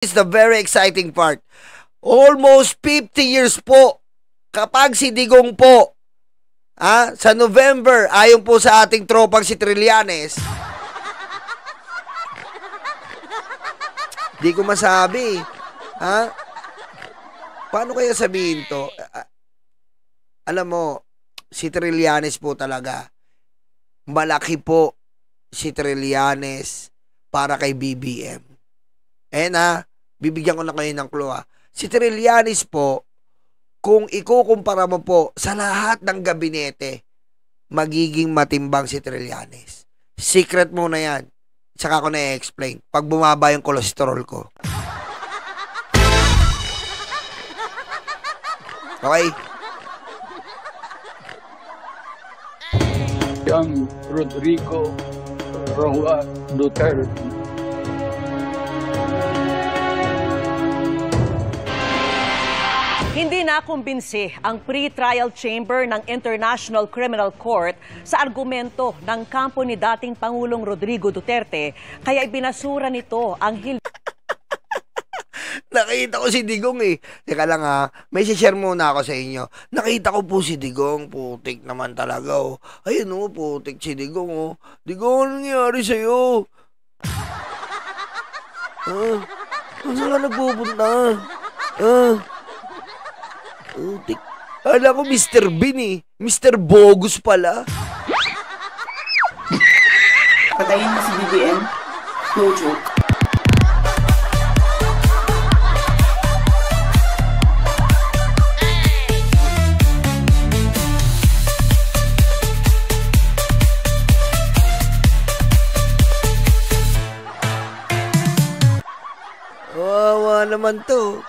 is the very exciting part. Almost 50 years po kapag si Digong po sa November, ayon po sa ating tropang si Trillanes, di ko masabi. Paano kaya sabihin to? Alam mo, si Trillanes po talaga. Malaki po si Trillanes para kay BBM. Bibigyan ko na kayo ng clue. Si Trillanes po, kung ikukumpara mo po sa lahat ng gabinete, magiging matimbang si Trillanes. Secret muna yan. Saka ko na-explain pag bumaba yung cholesterol ko. Okay? Young Rodrigo Roa Duterte. Hindi nakumbinsi ang pre-trial chamber ng International Criminal Court sa argumento ng kampo ni dating Pangulong Rodrigo Duterte, kaya ibinasura nito ang Nakita ko si Digong Teka lang may share muna ako sa inyo. Nakita ko po si Digong, putik naman talaga Ayun putik si Digong Digong, ano nangyari sa'yo? Saan ka nagpupunta? Putik. Alam ko Mr. Bean Mr. Bogus pala. Patayin mo si BBM. No joke. Wawa naman to.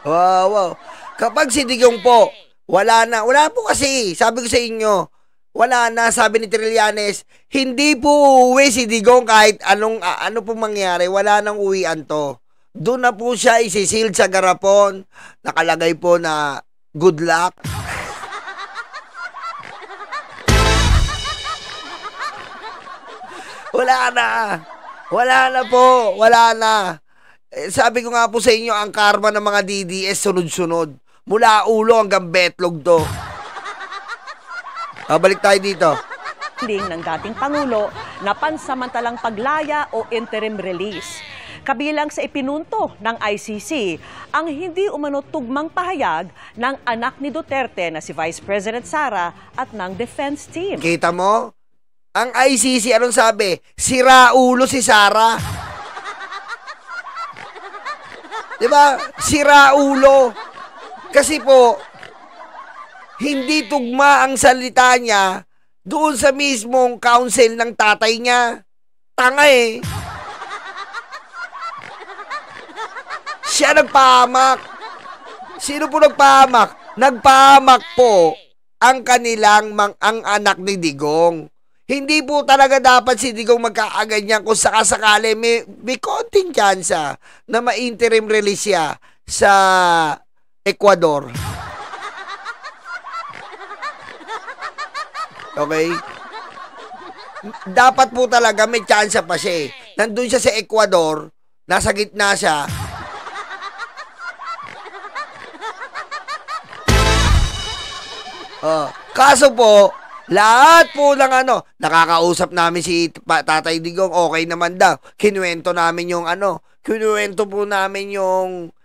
Wow. Kapag si Digong po, wala po kasi, sabi ko sa inyo, wala na, sabi ni Trillanes, hindi po uuwi si Digong kahit ano pong mangyari, wala nang uwian to. Doon na po siya isisil sa garapon, nakalagay po na good luck. Wala na po. Sabi ko nga po sa inyo, ang karma ng mga DDS sunod-sunod. Mula ulo hanggang betlog to. Balik tayo dito. ng dating Pangulo na pansamantalang paglaya o interim release. Kabilang sa ipinunto ng ICC ang hindi umano tugmang pahayag ng anak ni Duterte na si Vice President Sara at ng defense team. Kita mo? Ang ICC, anong sabi? Sira ulo si Sara. Diba? Sira ulo. Kasi po, hindi tugma ang salita niya doon sa mismong counsel ng tatay niya. Tanga eh. Siya nagpahamak. Sino po nagpahamak? Nagpahamak po ang ang anak ni Digong. Hindi po talaga dapat si Digong magkakaganyan kung sakasakali may konting tsansa na ma-interim release siya sa Ecuador. Okay? Dapat po talaga may tsansa pa siya eh. Nandun siya sa Ecuador, nasa gitna siya. Kaso po, lahat po ng nakakausap namin si Tatay Digong, okay naman daw. Kinuwento namin yung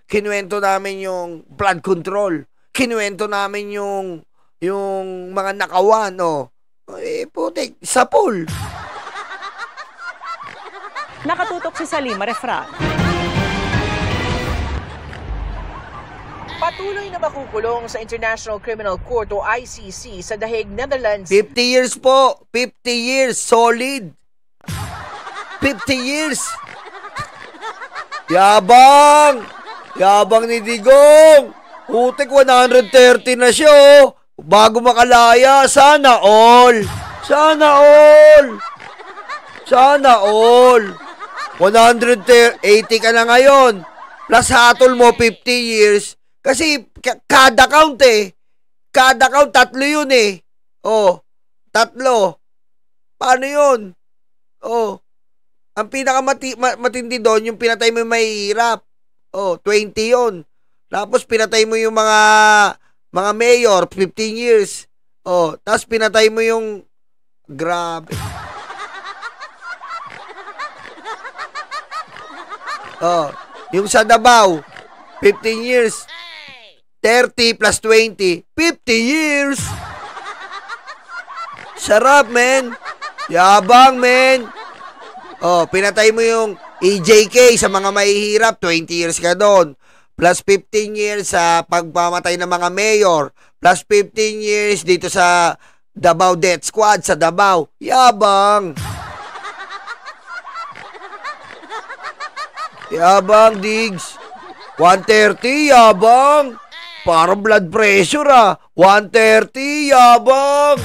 kinuwento namin yung blood control. Kinuwento namin yung mga nakawan, putik, sapul. Nakatutok si Salima Refran. Patuloy na makukulong sa International Criminal Court o ICC sa The Hague, Netherlands. 50 years po. 50 years. Solid. 50 years. Yabang. Yabang ni Digong. Putik, 130 na siya. Bago makalaya. Sana all. Sana all. Sana all. 180 ka na ngayon. Plus hatol mo 50 years. Kasi kada count Kada count, 3 yun Oh, 3. Paano yun? Ang matindi doon, yung pinatay mo yung mahihirap. 20 yon. Tapos pinatay mo yung mga mayor, 15 years. Tapos pinatay mo yung grabe. Yung sa Davao, 15 years. 30 plus 20, 50 years. Sarap, men. Yabang, men. Pinatay mo yung EJK sa mga mahihirap, 20 years ka doon. Plus 15 years sa pagpamatay ng mga mayor. Plus 15 years dito sa Davao Death Squad sa Davao. Yabang. Yabang, Diggs. 130, yabang. Parang blood pressure, 130, yabang.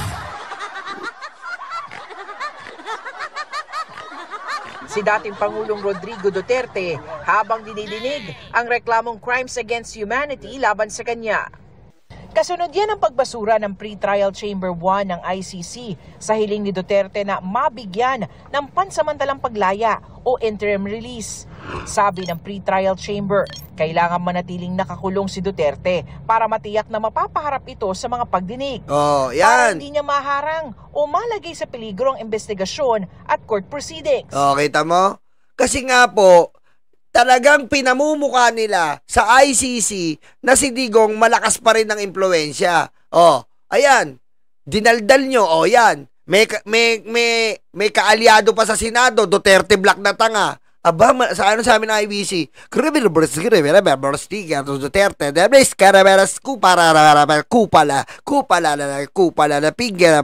Si dating Pangulong Rodrigo Duterte habang dinidinig ang reklamong crimes against humanity laban sa kanya. Kasunod yan ang pagbasura ng Pre-Trial Chamber 1 ng ICC sa hiling ni Duterte na mabigyan ng pansamantalang paglaya o interim release. Sabi ng Pre-Trial Chamber, kailangan manatiling nakakulong si Duterte para matiyak na mapapaharap ito sa mga pagdinig. Yan. Para hindi niya maharang o malagay sa peligro ang investigasyon at court proceedings. Kita mo? Kasi nga po, talagang pinamumuka nila sa ICC na si Digong malakas pa rin ng impluensya. Ayan. Dinaldal nyo. Yan. May kaalyado pa sa Senado, Duterte Black na tanga. Aba, sa amin ng IBC, Duterte, kupala, na pinggera.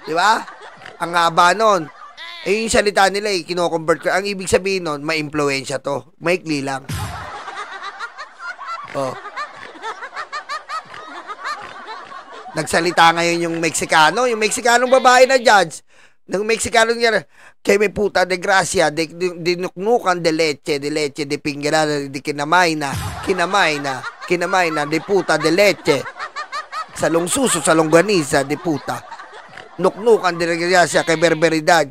Diba? Ang haba nun. Yung salita nila, kino-convert ko. Ang ibig sabihin nun, ma-impluensya to. Maikli lang. Nagsalita ngayon yung Meksikano. Yung Meksikanong babae na judge. Ng Meksikanong niya, kay may puta de gracia, dinuknukan de leche, de pinggera, de kinamay na, de puta de leche. Salong suso, salong ganisa, de puta. Nuknukan de gracia, kay berberidad.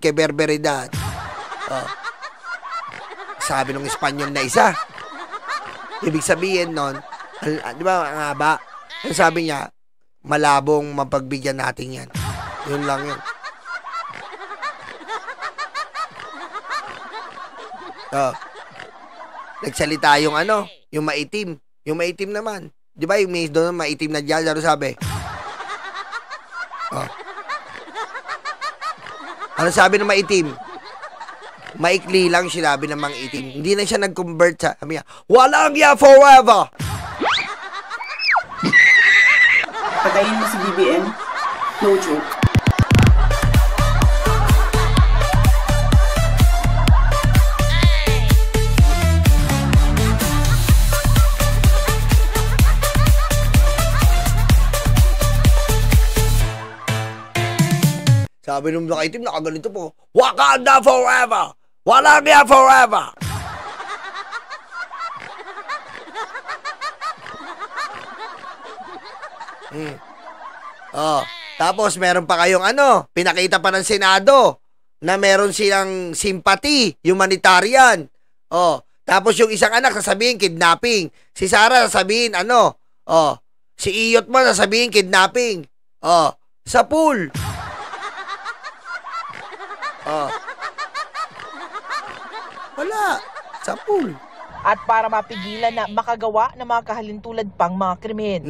Sabi ng Espanyol na isa. Ibig sabihin nun, di ba, ang haba? Sabi niya, malabong mapagbigyan natin yan. Yun lang yun. Nagsalita yung yung maitim. Yung maitim naman. Di ba yung may doon maitim na dyan? Ano sabi? Ano sabi ng maitim? Maikli lang sinabi ng maitim. Hindi na siya nag-convert sa sabi niya, walang ya forever! Patayin mo si BBM. No joke. Sabi nung nakaitim, nakaganito po, Wakanda forever! Walang ya forever! Tapos meron pa kayong pinakita pa ng Senado na meron silang sympathy, humanitarian. Tapos yung isang anak sasabihin kidnapping. Si Sarah sasabihin si Iyot mo sasabihin kidnapping. Sa pool. Wala. Sa pool. At para mapigilan na makagawa ng mga kahalintulad pang mga krimen.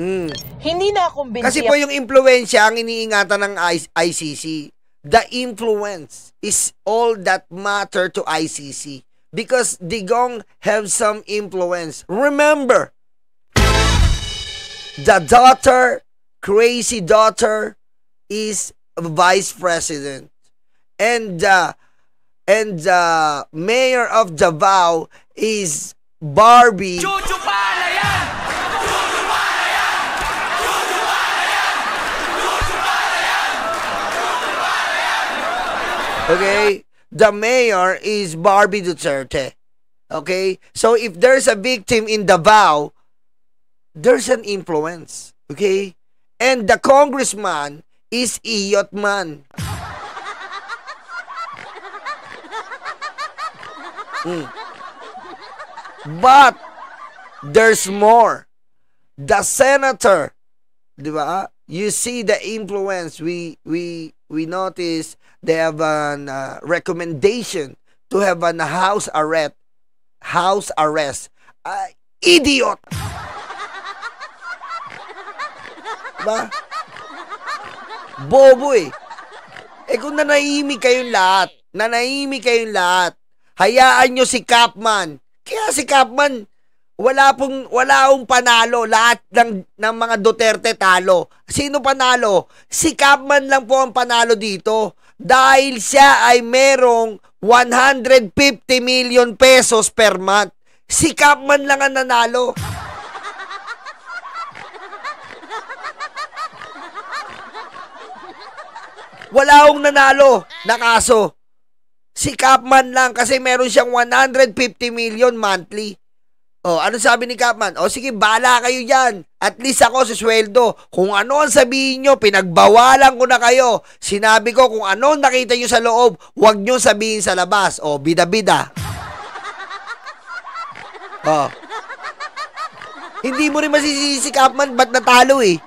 Hindi na kumbinsi. Kasi po yung impluensya ang iniingatan ng ICC. The influence is all that matter to ICC. Because Digong have some influence. Remember, the crazy daughter, is vice president. And the mayor of Davao is Barbie. Okay? The mayor is Barbie Duterte. Okay? So if there's a victim in Davao, there's an influence. Okay? And the congressman is iyot man. But there's more. The senator, di ba? You see the influence. We notice they have an recommendation to have an house arrest. House arrest. Idiot. Diba? Bobo eh. Kung nanahimik kayong lahat, hayaan nyo si Capman. Kaya si Capman, wala akong panalo. Lahat ng mga Duterte talo. Sino panalo? Si Capman lang po ang panalo dito. Dahil siya ay merong 150 million pesos per month. Si Capman lang ang nanalo. Wala akong nanalo na kaso. Si Capman lang kasi meron siyang 150 million monthly. Ano sabi ni Capman? Sige, bala kayo dyan. At least ako sa sweldo. Kung ano ang sabihin nyo, pinagbawalan ko na kayo. Sinabi ko kung ano nakita nyo sa loob, huwag nyo sabihin sa labas. Bida-bida. Hindi mo rin masisisi si Capman, ba't natalo eh?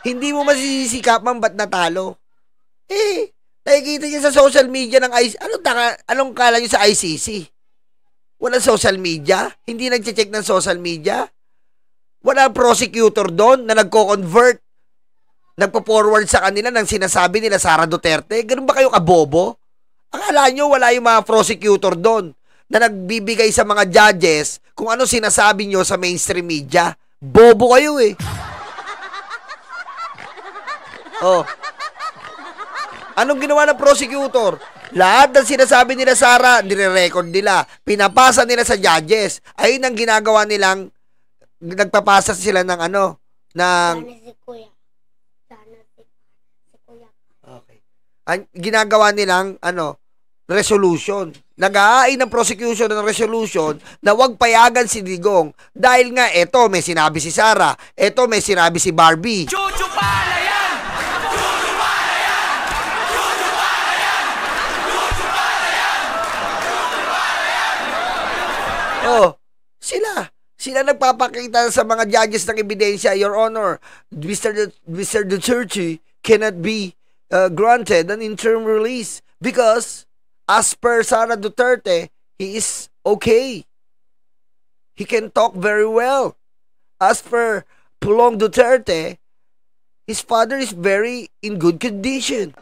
Hindi mo masisisi si Capman, ba't natalo? Nakikita niya sa social media ng ICC. Anong kala niyo sa ICC? Walang social media? Hindi nag-check ng social media? Walang prosecutor doon na nagko-convert, nagpo-forward sa kanila ng sinasabi nila Sara Duterte? Ganun ba kayo kabobo? Akala nyo wala yung mga prosecutor doon na nagbibigay sa mga judges kung ano sinasabi nyo sa mainstream media? Bobo kayo eh. Anong ginawa ng prosecutor? Lahat ng sinasabi nila Sara, nire-record nila. Pinapasa nila sa judges. Ayun ang ginagawa nilang, nagpapasa sila ng Sana si Kuya. Okay. Ang ginagawa nilang, resolution. Nag-aain ng prosecution ng resolution na wag payagan si Digong. Dahil nga, eto may sinabi si Sara. Eto may sinabi si Barbie. Chuchu pala yan! Sila nagpapakita sa mga judges ng ebidensya. Your Honor, Mr. Duterte cannot be granted an interim release because as per Sara Duterte, he is okay. He can talk very well. As per Pulong Duterte, his father is very in good condition.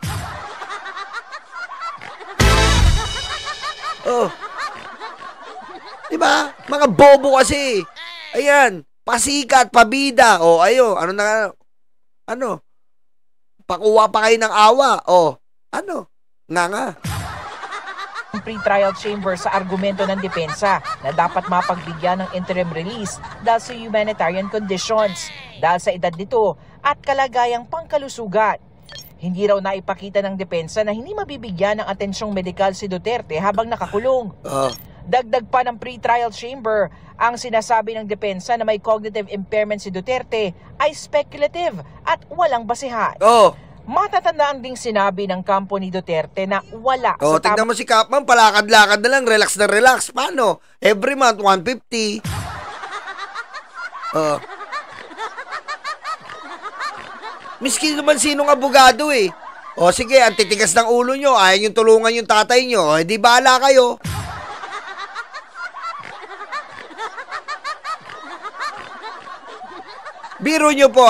Diba? Mga bobo kasi. Ayan, pasikat, pabida. Pakuha pa kayo ng awa. Nga. Ang pre-trial chamber sa argumento ng depensa na dapat mapagbigyan ng interim release dahil sa humanitarian conditions, dahil sa edad nito at kalagayang pangkalusugan. Hindi raw naipakita ng depensa na hindi mabibigyan ng atensyong medikal si Duterte habang nakakulong. Dagdag pa ng pre-trial chamber, ang sinasabi ng depensa na may cognitive impairment si Duterte ay speculative at walang basihan. Matatandaan ding sinabi ng kampo ni Duterte na wala sa tignan mo si Capman, palakad-lakad na lang, relax na relax. Paano? Every month, 150. Miskin naman sinong abogado eh. Sige, ang titigas ng ulo nyo, ayaw yung tulungan yung tatay nyo, di bahala kayo. Biro nyo po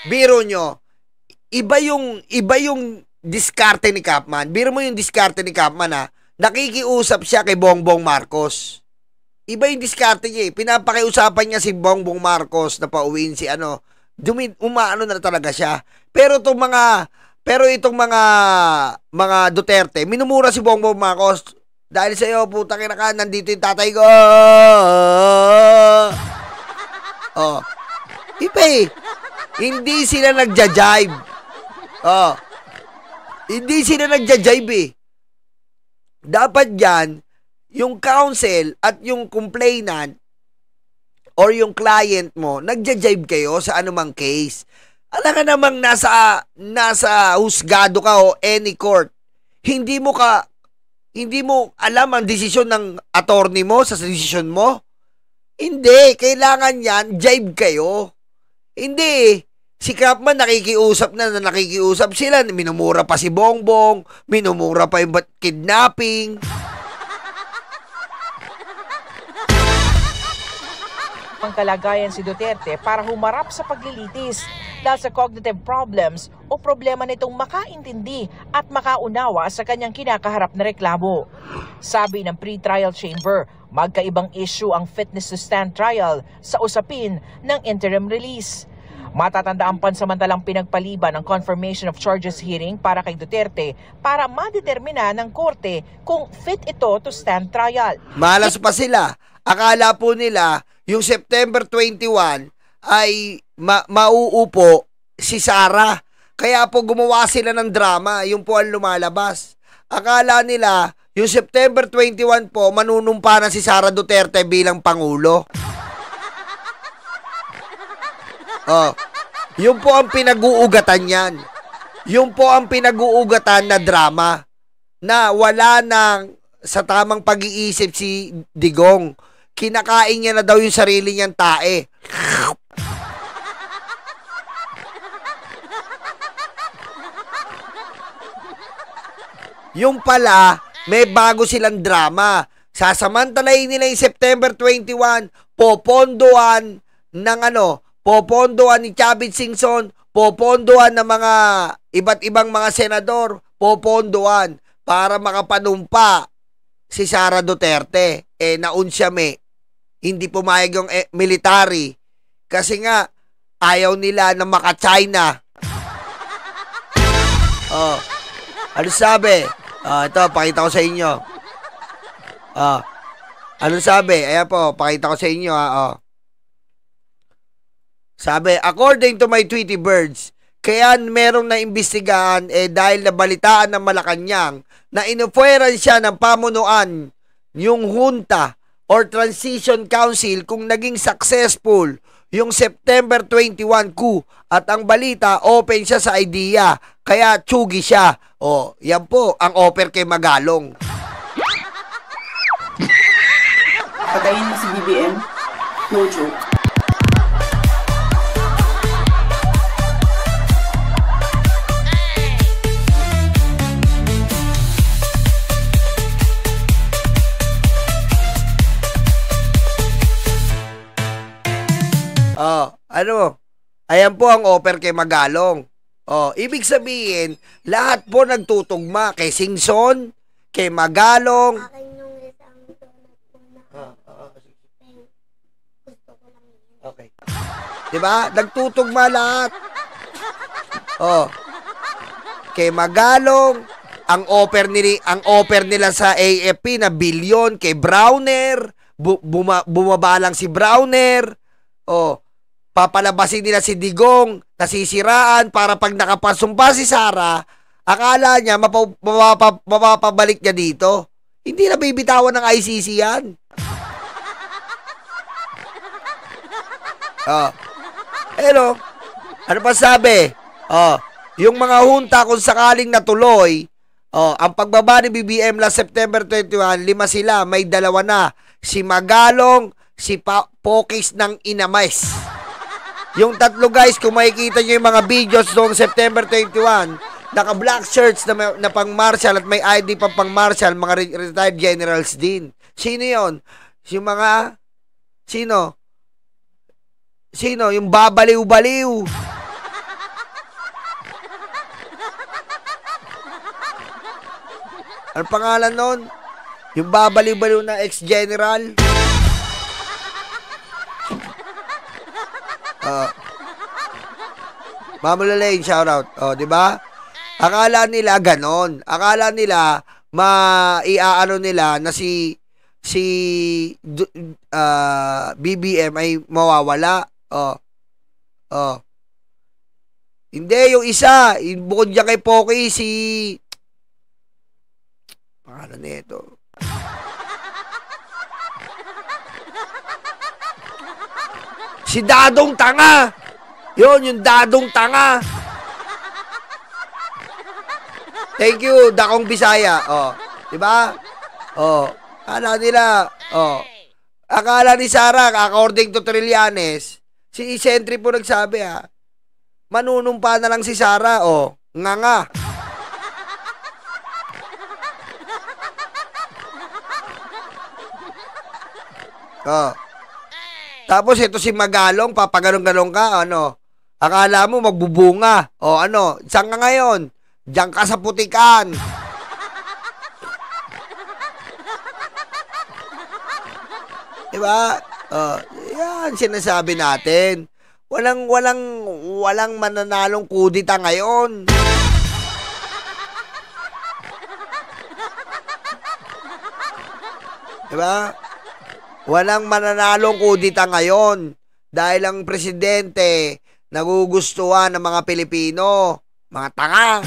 biro nyo. Iba yung diskarte ni Capman. Biro mo yung diskarte ni Capman nakikiusap siya kay Bongbong Marcos. Iba yung diskarte niya Pinapakiusapan niya si Bongbong Marcos na pauwiin si umaano na talaga siya. Pero itong mga Duterte, minumura si Bongbong Marcos. Dahil sa'yo, putang ina ka, nandito yung tatay ko. Iba hindi sila nagja-jibe. Hindi sila nagja-jibe Dapat yan, yung counsel at yung complainant or yung client mo, nagja-jibe kayo sa anumang case. Alam ka namang nasa husgado ka o any court. Hindi mo alam ang desisyon ng attorney mo sa desisyon mo. Hindi, kailangan yan, jibe kayo. Hindi, si Kapman nakikiusap sila, minumura pa si Bongbong, minumura pa yung kidnapping. Ang kalagayan si Duterte para humarap sa paglilitis dahil sa cognitive problems o problema nitong makaintindi at makaunawa sa kanyang kinakaharap na reklamo. Sabi ng pre-trial chamber, magkaibang issue ang fitness to stand trial sa usapin ng interim release. Matatanda ang pansamantalang pinagpaliban ng confirmation of charges hearing para kay Duterte para madetermina ng korte kung fit ito to stand trial. Malas pa sila. Akala po nila yung September 21 ay mauupo si Sara. Kaya po gumawa sila ng drama, yung po ang lumalabas. Akala nila yung September 21 po manunumpa na si Sara Duterte bilang Pangulo. Yun po ang pinag-uugatan yan. Yun po ang pinag-uugatan na drama na wala nang sa tamang pag-iisip si Digong. Kinakain niya na daw yung sarili niyang tae. Yung pala, may bago silang drama. Sasamantalayin nila yung September 21, popondoan ni Chavit Singson, popondoan ng mga iba't ibang mga senador, popondoan para makapanumpa si Sara Duterte. Naunsya hindi pumayag yung military kasi nga ayaw nila na maka-China. Ano sabi? Ito, pakita ko sa inyo. Ano sabi? Ayan po, pakita ko sa inyo. Sabi, according to my Tweety Birds, kaya merong naimbestigahan dahil nabalitaan ng Malacanang na inupueran siya ng pamunuan yung junta or transition council kung naging successful yung September 21 coup at ang balita open siya sa idea kaya tsugi siya. Yan po ang offer kay Magalong. Patayin mo si BBM, no joke. Ayan po ang offer kay Magalong. Ibig sabihin, lahat po nagtutugma kay Singson, kay Magalong. Okay. Diba? Nagtutugma lahat. Kay Magalong, ang offer nila sa AFP na bilyon kay Browner, bumaba lang si Browner. Papalabasin nila si Digong, nasisiraan para pag nakapasumpa si Sara, akala niya mapapabalik niya dito. Hindi na bibitawan ng ICC yan. Hello. Ano pa sabi? Yung mga junta kung sakaling natuloy, ang pagbaba ni BBM last September 21, 5 sila, may 2 na. Si Magalong, si Pokis ng Inames. Yung 3 guys, kung makikita nyo yung mga videos noong September 21, naka-black shirts na pang-marshal at may ID pa pang-marshal, mga retired generals din. Sino yon? Yung mga, sino? Yung babaliw-baliw. Ano pangalan nun? Yung babaliw-baliw na ex-general. Mamulalain, shoutout. Di ba? Akala nila ganon. Akala nila maiaano nila na si BBM ay mawawala. Hindi, yung isa, bukod dyan kay Poki, pangalan nito. Si Dadong Tanga. Yun, yung dadong tanga. Thank you, Dakong Bisaya. Oh, 'di ba? Oh, akala ni Sara, according to Trillanes, si Sentry po nagsabi manunumpa na lang si Sara, nga. Tapos ito si Magalong, papagalong-galong ka, akala mo magbubunga. Saan ka ngayon? Diyan ka sa putikan. Diba? Yan sinasabi natin. Walang mananalong kudita ngayon. Diba? Walang mananalong kudita ngayon dahil ang presidente nagugustuhan ng mga Pilipino. Mga tanga.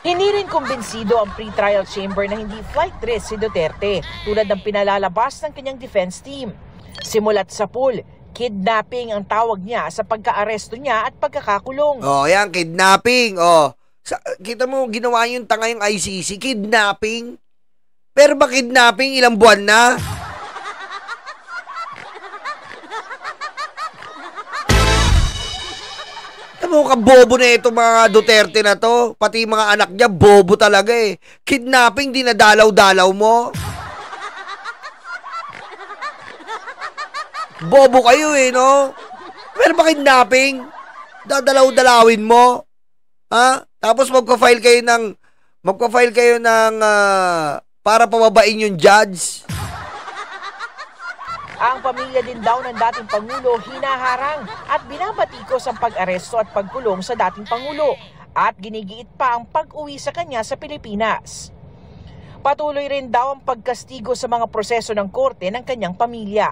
Hindi rin kumbinsido ang pre-trial chamber na hindi flight risk si Duterte tulad ng pinalalabas ng kanyang defense team. Simulat sa pool, kidnapping ang tawag niya sa pagka-aresto niya at pagkakakulong. Yan, kidnapping. Kita mo, ginawa yung tanga yung ICC, kidnapping. Pero ba kidnapping ilang buwan na? Ano ka bobo na ito mga Duterte na to? Pati mga anak niya, bobo talaga eh. Kidnapping, dinadalaw-dalaw mo. Bobo kayo eh, no? Pero ba kidnapping? Dadalaw-dalawin mo? Tapos magpa-file kayo ng para pababain yung judge. Ang pamilya din daw ng dating Pangulo hinaharang at binabatikos ang pag-aresto at pagkulong sa dating Pangulo at ginigiit pa ang pag-uwi sa kanya sa Pilipinas. Patuloy rin daw ang pagkastigo sa mga proseso ng korte ng kanyang pamilya.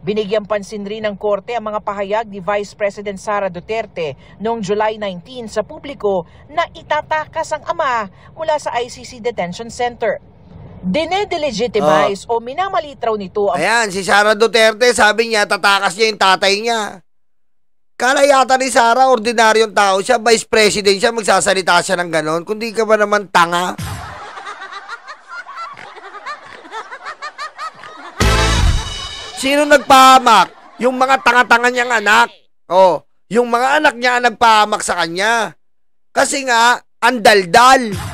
Binigyang pansin rin ng korte ang mga pahayag ni Vice President Sara Duterte noong July 19 sa publiko na itatakas ang ama mula sa ICC Detention Center. Dinedelegitimize o minamalitraw nito ang... Ayan, si Sara Duterte, sabi niya, tatakas niya yung tatay niya. Kala yata ni Sara, ordinaryong tao siya, vice president siya, magsasalita siya ng ganon. Kundi ka ba naman tanga? Sino nagpahamak? Yung mga tanga-tanga niyang anak. Yung mga anak niya ang nagpahamak sa kanya. Kasi nga, andaldal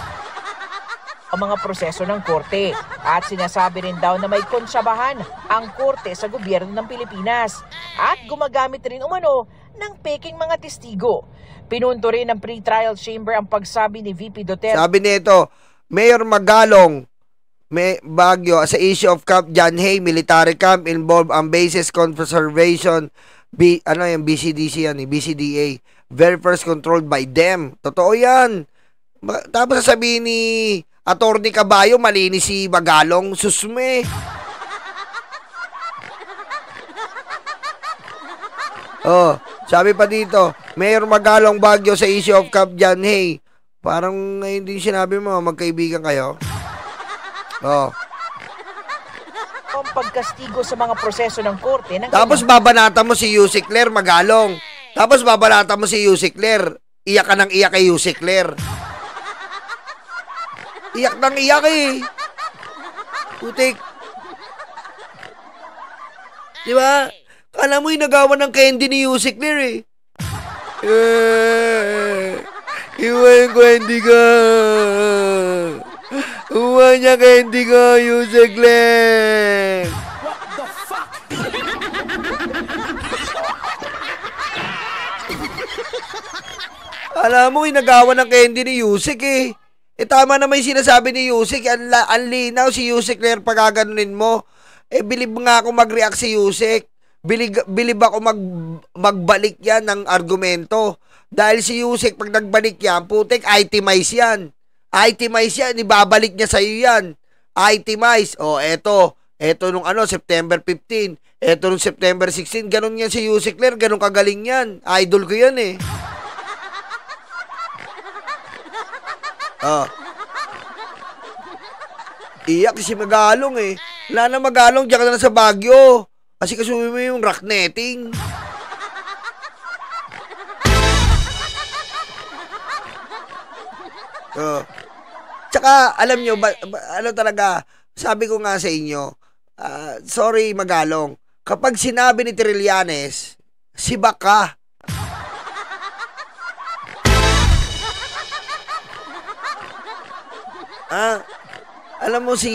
ang mga proseso ng korte at sinasabi rin daw na may konsabahan ang korte sa gobyerno ng Pilipinas at gumagamit rin umano ng peking mga testigo. Pinunto rin ng pre-trial chamber ang pagsabi ni VP Duterte. Sabi nito, Mayor Magalong, Baguio, sa issue of Camp John Hay military camp involved ang bases conservation BCDC yan, BCDA, very first controlled by them. Totoo yan. Tapos sasabihin ni Attorney Caballo, malinis si Magalong, susme. Sabi pa dito, Mayor Magalong Baguio sa issue of Camp John Hay. Parang hindi sinabi mo, magkaibigan kayo. Ang pagkastigo sa mga proseso ng korte. Tapos babanata mo si Yusek Claire Magalong. Tapos babanata mo si Yusek Claire. Iyak ka ng iyak kay Yusek Claire. Iyak ng iyak eh. Putik. Diba? Kala mo yung nagawa ng candy ni Yusek Claire eh. Iwan yung candy ka. Iwan niya candy ka, Yusek Claire. What the fuck? Alam mo, inagawa ng candy ni Yusek eh. Tama naman yung sinasabi ni Yusek. Ang linaw si Yusek Claire pagkaganunin mo. Bilib nga ako mag-react si Yusek. Bilib ako magbalik yan ng argumento. Dahil si Yusek pag nagbalik yan, putik, itemize yan. Itemize yan, ibabalik niya sa'yo yan. Itemize. Eto nung September 15. Eto nung September 16. Ganun yan si Yusek Claire. Ganun kagaling yan. Idol ko yan eh. Iyak si Magalong eh. Wala na Magalong, diyan ka na sa Baguio. Kasi kasuhin mo yung rock netting. Tsaka, alam nyo, ano talaga, sabi ko nga sa inyo, sorry Magalong, kapag sinabi ni Trillanes, si Baka. Alam mo si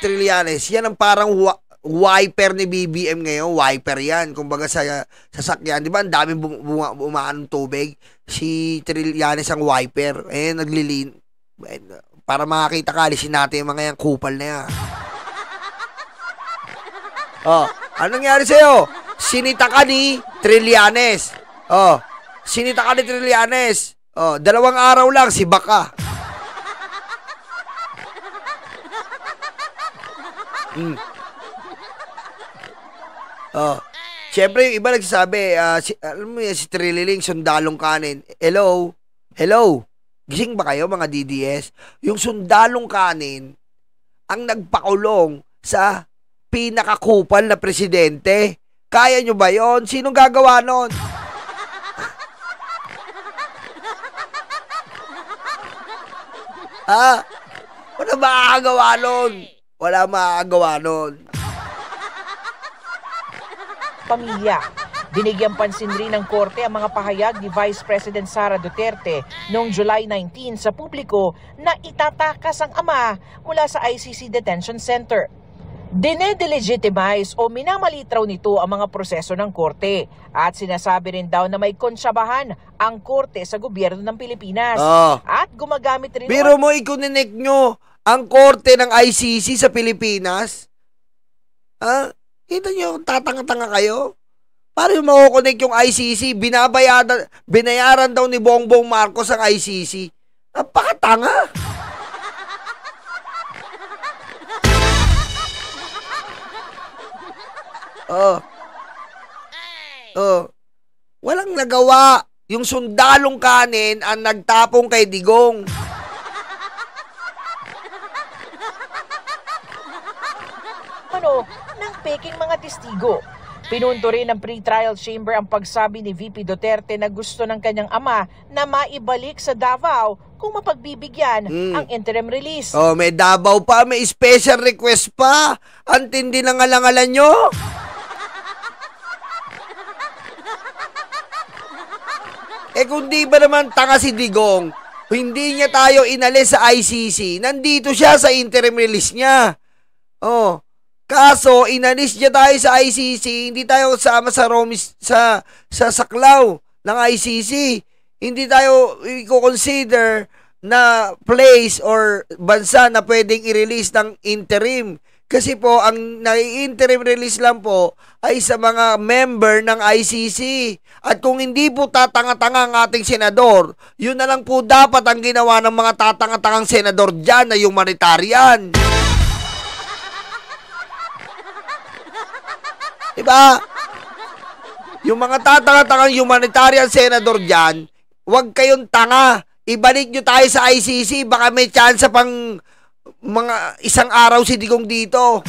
Trillanes, yan ang parang wiper ni BBM ngayon. Wiper yan. Kumbaga sa sasakyan. Di ba? Ang daming bumaan ng tubig. Si Trillanes ang wiper. Naglilin. Para makakita ka, alisin natin yung mga yung kupal na yan. Anong nangyari sa'yo? Sinita ka ni Trillanes. Sinita ka ni Trillanes. 2 araw lang, si Baka. Siyempre yung iba nagsasabi, alam mo yan, si Trililing, sundalong kanin. Hello? Gising ba kayo mga DDS? Yung sundalong kanin ang nagpakulong sa pinakakupal na presidente. Kaya nyo ba yon? Sinong gagawa nun? Wala makakagawa nun. Wala makakagawa nun. Pamilya. Binigyan pansin rin ng korte ang mga pahayag ni Vice President Sara Duterte noong July 19 sa publiko na itatakas ang ama mula sa ICC Detention Center. Dinedelegitimize o minamalit raw nito ang mga proseso ng korte at sinasabi rin daw na may konsyabahan ang korte sa gobyerno ng Pilipinas at gumagamit rin... Pero mo ikunenek nyo ang korte ng ICC sa Pilipinas? Kita nyo, tatanga-tanga kayo? Para yung makukonek yung ICC, binayaran daw ni Bongbong Marcos ang ICC. Napakatanga. Walang nagawa. Yung sundalong kanin ang nagtapong kay Digong. Ng peking mga testigo. Pinunto rin ng pre-trial chamber ang pagsabi ni VP Duterte na gusto ng kanyang ama na maibalik sa Davao kung mapagbibigyan ang interim release. May Davao pa, may special request pa. Ang tindi ng alangalan nyo. Kung di ba naman tanga si Digong, hindi niya tayo inalis sa ICC, nandito siya sa interim release niya. Kaso, inalis niya tayo sa ICC, hindi tayo kasama sa saklaw ng ICC. Hindi tayo i-consider na place or bansa na pwedeng i-release ng interim. Kasi po, ang nai-interim release lang po ay sa mga member ng ICC. At kung hindi po tatanga-tanga ang ating senador, yun na lang po dapat ang ginawa ng mga tatanga-tangang senador dyan na humanitarian. Diba? Yung mga tatanga-tangang humanitarian senador dyan, huwag kayong tanga. Ibalik nyo tayo sa ICC. Baka may chance pang mga 1 araw si Digong dito.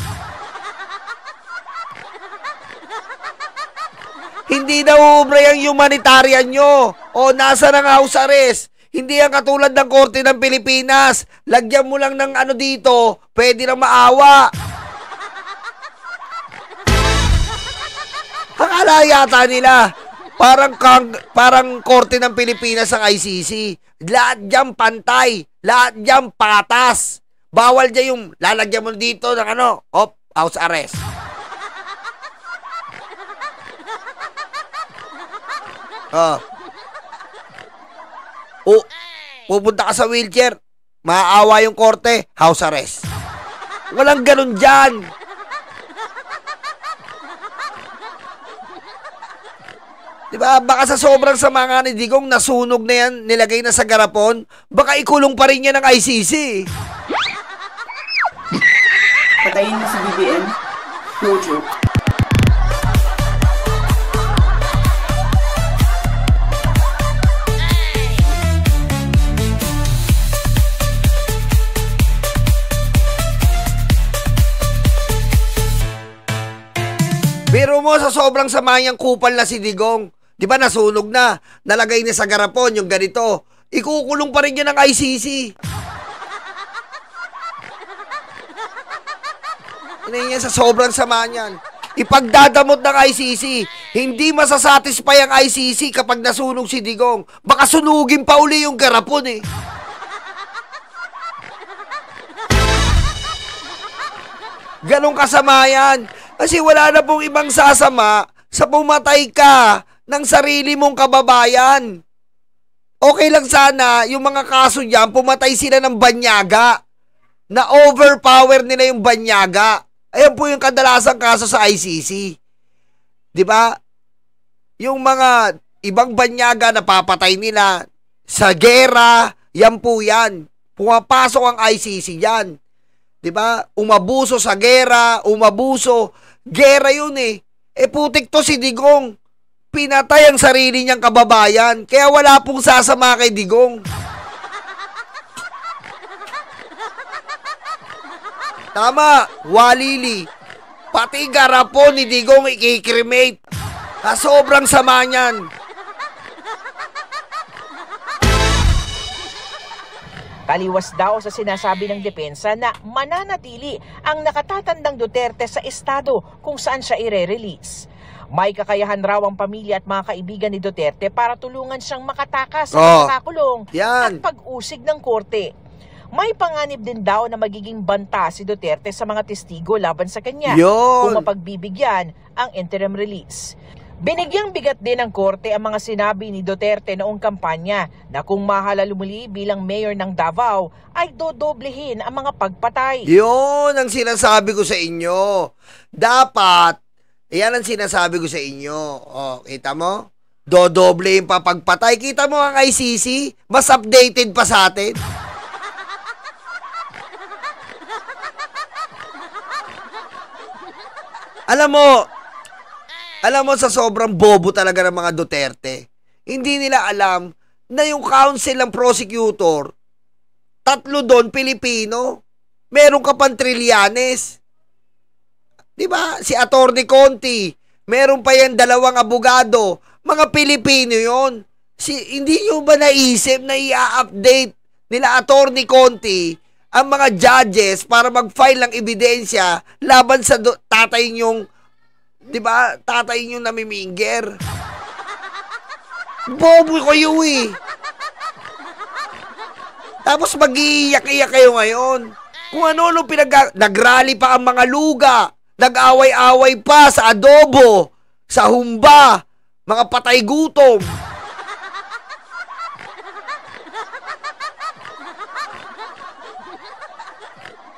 Hindi na ubray ang humanitarian nyo. Nasa ng house arrest. Hindi yan katulad ng Korte ng Pilipinas. Lagyan mo lang ng dito, pwede nang maawa. Akala yata nila, parang Korte ng Pilipinas ang ICC. Lahat dyan pantay, lahat dyan patas. Bawal dyan yung lalagyan mo dito ng house arrest. Pupunta ka sa wheelchair, maaawa yung korte, house arrest. Walang ganun dyan. Diba? Baka sa sobrang sama nga ni Digong, nasunog na yan, nilagay na sa garapon, baka ikulong pa rin yan ng ICC. Patayin mo si BBM? No joke. Pero sa sobrang sama niyang kupal na si Digong, di ba nasunog na, nalagay niya sa garapon yung ganito, ikukulong pa rin niya ng ICC. Yan sa sobrang sama niyan. Ipagdadamot ng ICC. Hindi masasatisfy ang ICC kapag nasunog si Digong. Baka sunugin pa uli yung garapon eh. Ganong kasama yan. Kasi wala na pong ibang sasama sa pumatay ka ng sarili mong kababayan. Okay lang sana yung mga kaso dyan, pumatay sila ng banyaga. Na overpower nila yung banyaga. Ayan po yung kadalasang kaso sa ICC. 'Di ba? Yung mga ibang banyaga na papatay nila sa gera, yan po yan. Pumapasok ang ICC yan. 'Di ba? Umabuso sa gera, umabuso. Gera yun eh. Putik to si Digong. Pinatay ang sarili niyang kababayan. Kaya wala pong sasama kay Digong. Tama, walili. Pati garapon ni Digong ikikremate. Sobrang sama niyan. Taliwas daw sa sinasabi ng depensa na mananatili ang nakatatandang Duterte sa estado kung saan siya ire-release. May kakayahan raw ang pamilya at mga kaibigan ni Duterte para tulungan siyang makatakas sa pagkakakulong at pag-usig ng korte. May panganib din daw na magiging banta si Duterte sa mga testigo laban sa kanya kung mapagbibigyan ang interim release. Binigyang bigat din ng korte ang mga sinabi ni Duterte noong kampanya na kung mahalalumuli bilang mayor ng Davao ay dodoblehin ang mga pagpatay. Yun ang sinasabi ko sa inyo. Dapat, yan ang sinasabi ko sa inyo. Kita mo? Dodoblehin pa pagpatay. Kita mo ang ICC? Mas updated pa sa atin. Alam mo sa sobrang bobo talaga ng mga Duterte, hindi nila alam na yung council ng prosecutor, 3 doon Pilipino, meron ka pang Trillanes. Diba? Si Atty. Conti, meron pa yan 2 abogado, mga Pilipino yon. Hindi nyo ba naisip na i-update nila Atty. Conti ang mga judges para mag-file ng ebidensya laban sa tatay nyong, di ba, tatay nyong namiminger? Bobo kayo eh. Tapos mag-iiyak-iyak kayo ngayon. Kung ano-ano nagrally pa ang mga luga, nag-away-away pa sa adobo, sa humba, mga patay gutom.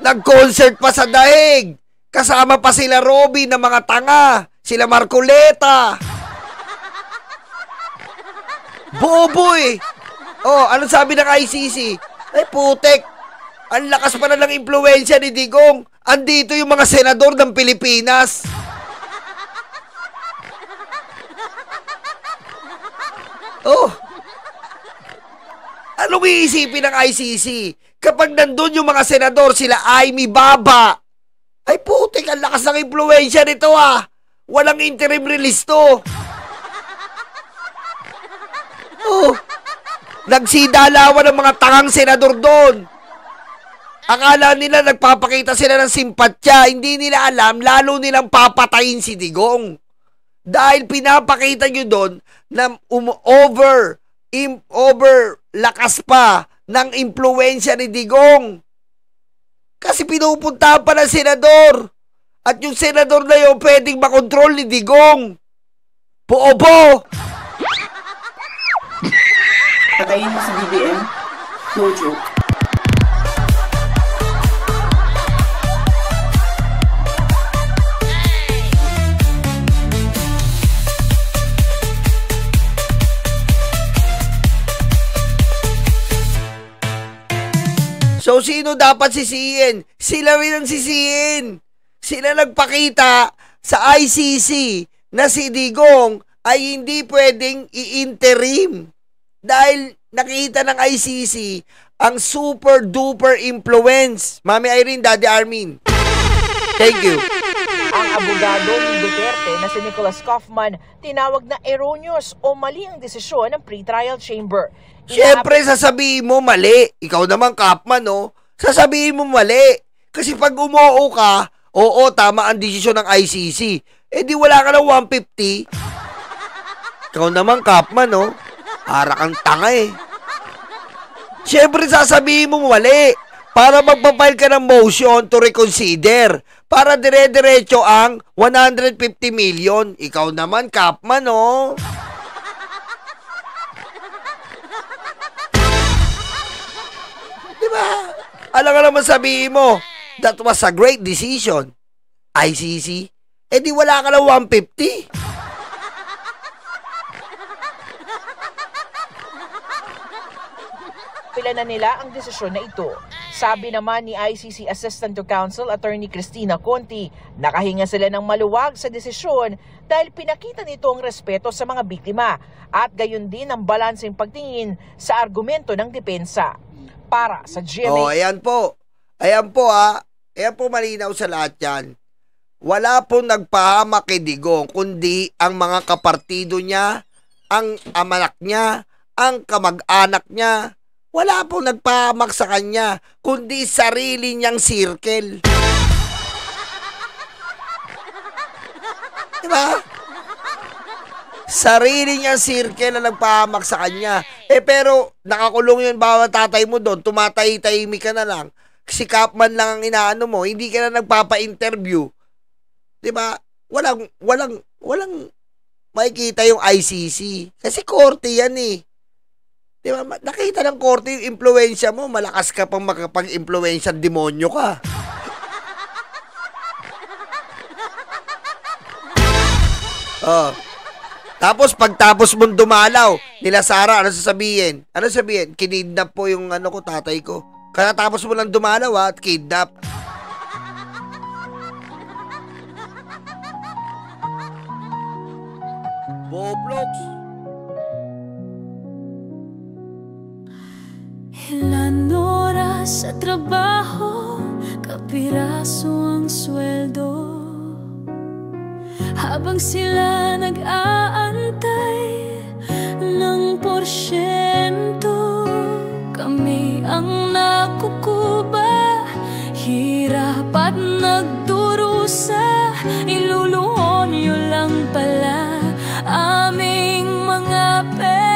Nag-concert pa sa daig. Kasama pa sila Robby na mga tanga. Sila Marcoleta. Bobo eh. Anong sabi ng ICC? Ay putek. Ang lakas pa na ng impluwensya ni Digong. Andito yung mga senador ng Pilipinas. Anong iisipin ng ICC? Kapag nandun yung mga senador, sila Amy Baba. Ay putik, ang lakas ng impluwensya nito ah. Walang interim release to. Nagsidalawan ng mga tangang senador doon. Akala nila nagpapakita sila ng simpatya. Hindi nila alam, lalo nilang papatayin si Digong. Dahil pinapakita nyo doon na over lakas pa ng impluwensya ni Digong. Kasi pinupuntahan pa ng senador. At yung senador na yun pwedeng makontrol ni Digong. Poobo! Patayin mo si BBM? No joke. So, sino dapat sisihin? Sila rin ang sisihin. Sila nagpakita sa ICC na si Digong ay hindi pwedeng i-interim. Dahil nakita ng ICC ang super duper influence. Mami Irene, Daddy Armin. Thank you. Ang abogado ni Duterte na si Nicholas Kaufman tinawag na erroneous o mali ang desisyon ng pre-trial chamber. Siyempre, sasabihin mo mali. Ikaw naman, Kapman, no? Sasabihin mo mali. Kasi pag umuo ka, oo, tama ang desisyon ng ICC. Eh di wala ka ng 150. Ikaw naman, Kapman, no? Para kang tanga eh. Siyempre, sasabihin mo mali. Para magpapile ka ng motion to reconsider. Para dire-diretso ang 150 million. Ikaw naman, Kapman, no? Diba? Alam ka naman sabihin mo, that was a great decision. ICC? Eh di wala ka ng 150. Pila na nila ang desisyon na ito. Sabi naman ni ICC Assistant to Counsel Attorney Cristina Conti, nakahinga sila ng maluwag sa desisyon dahil pinakita nito ang respeto sa mga biktima at gayon din ang balanseng pagtingin sa argumento ng depensa. Para sa GMA. Oh, ayan po. Ayan po ha. Ayan po malinaw sa lahat yan. Wala po nagpahamak kay Digong, kundi ang mga kapartido niya, ang amanak niya, ang kamag-anak niya. Wala pong nagpahamak sa kanya, kundi sarili niyang circle. Diba? Sarili niyang circle na nagpahamak sa kanya. Eh pero, nakakulong yun bawat tatay mo doon, tumatay-tahimik ka na lang. Si Kapman lang ang inaano mo, hindi ka na nagpapa-interview. Diba? Walang makikita yung ICC. Kasi korte yan eh. Diba, nakita ng korte yung impluensya mo, malakas ka pang makapag-impluensya, demonyo ka. Oh. Tapos pagtapos mong dumalaw, nila Sara, ano sasabihin? Ano sasabihin? Kinidnap po yung ano ko, tatay ko. Kaya tapos mo lang dumalaw at kidnap. Boblox. Ilan oras sa trabaho, kapiraso ang sweldo. Habang sila nag-aantay ng porsyento, kami ang nakukuba, hirap at nagdurusa. Iluluhon nyo lang pala aming mga pera.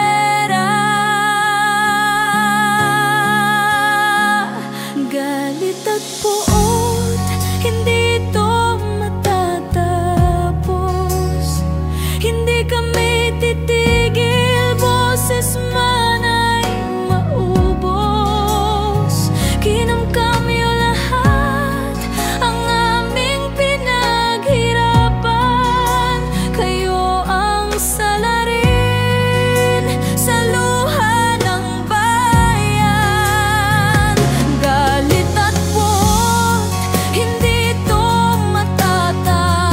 Galit at puot, hindi ito matatapos. Hindi kami titigil, boses man ay maubos. Kinamkamyo lahat ang aming pinaghirapan. Kayo ang salarin sa luha ng bayan. Galit at puot, hindi ito matatapos.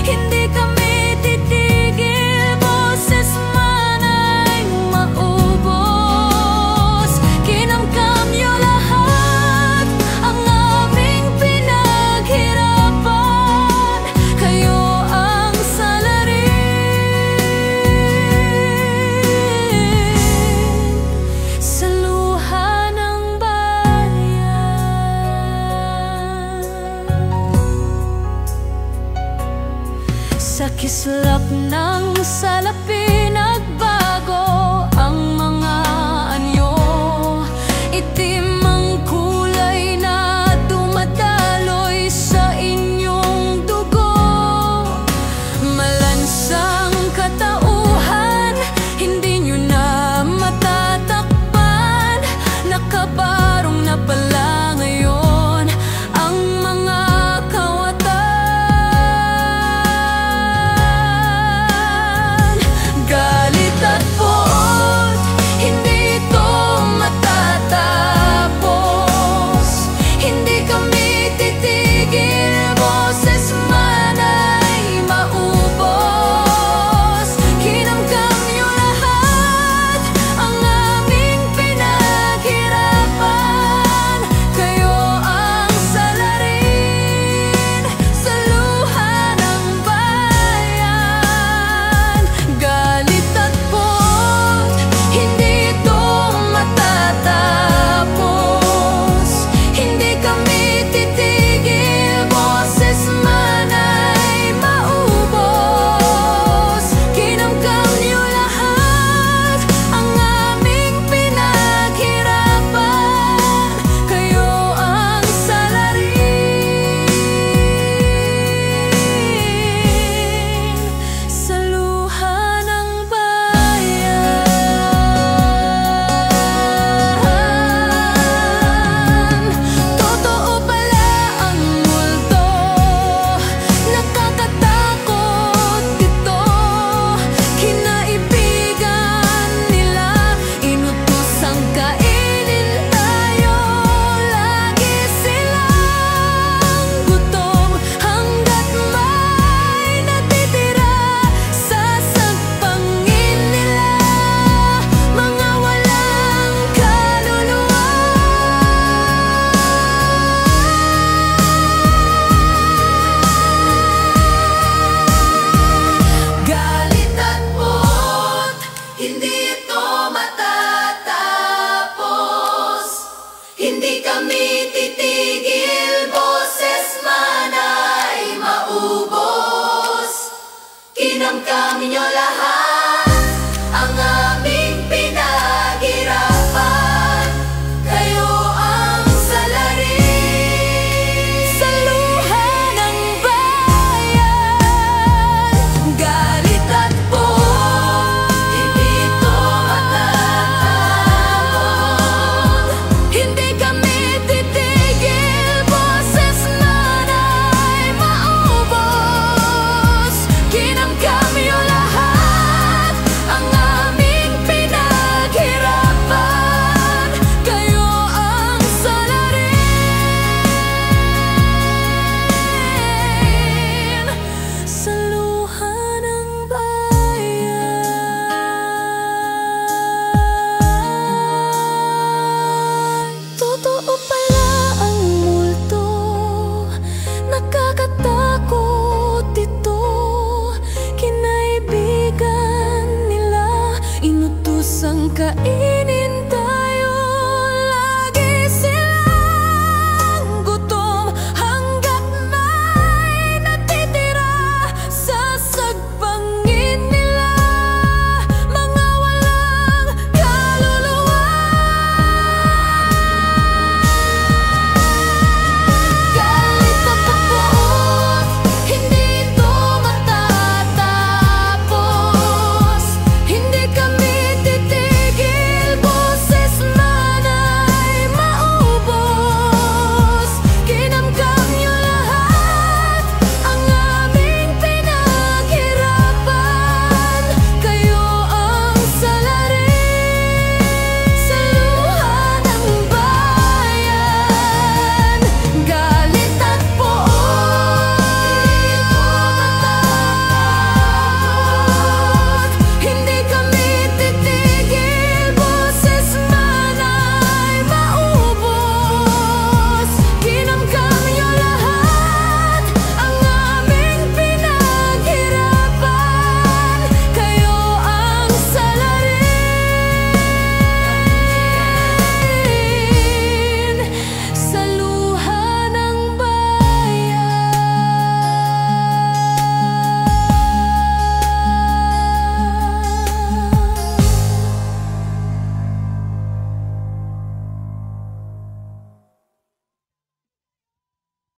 Hindi kami titigil, boses man ay maubos. Kinamkamyo lahat ang aming pinaghirapan. Kayo ang salarin sa luha ng bayan. Sa kislap ng salapi nagbago ang mga anyo. Itim ang kulay na dumadaloy sa inyong dugo. Malansang katauhan, hindi nyo na matatakpan. Nakabarong na pala ngayon ang mga kawatan. Damdamin nyo lahat.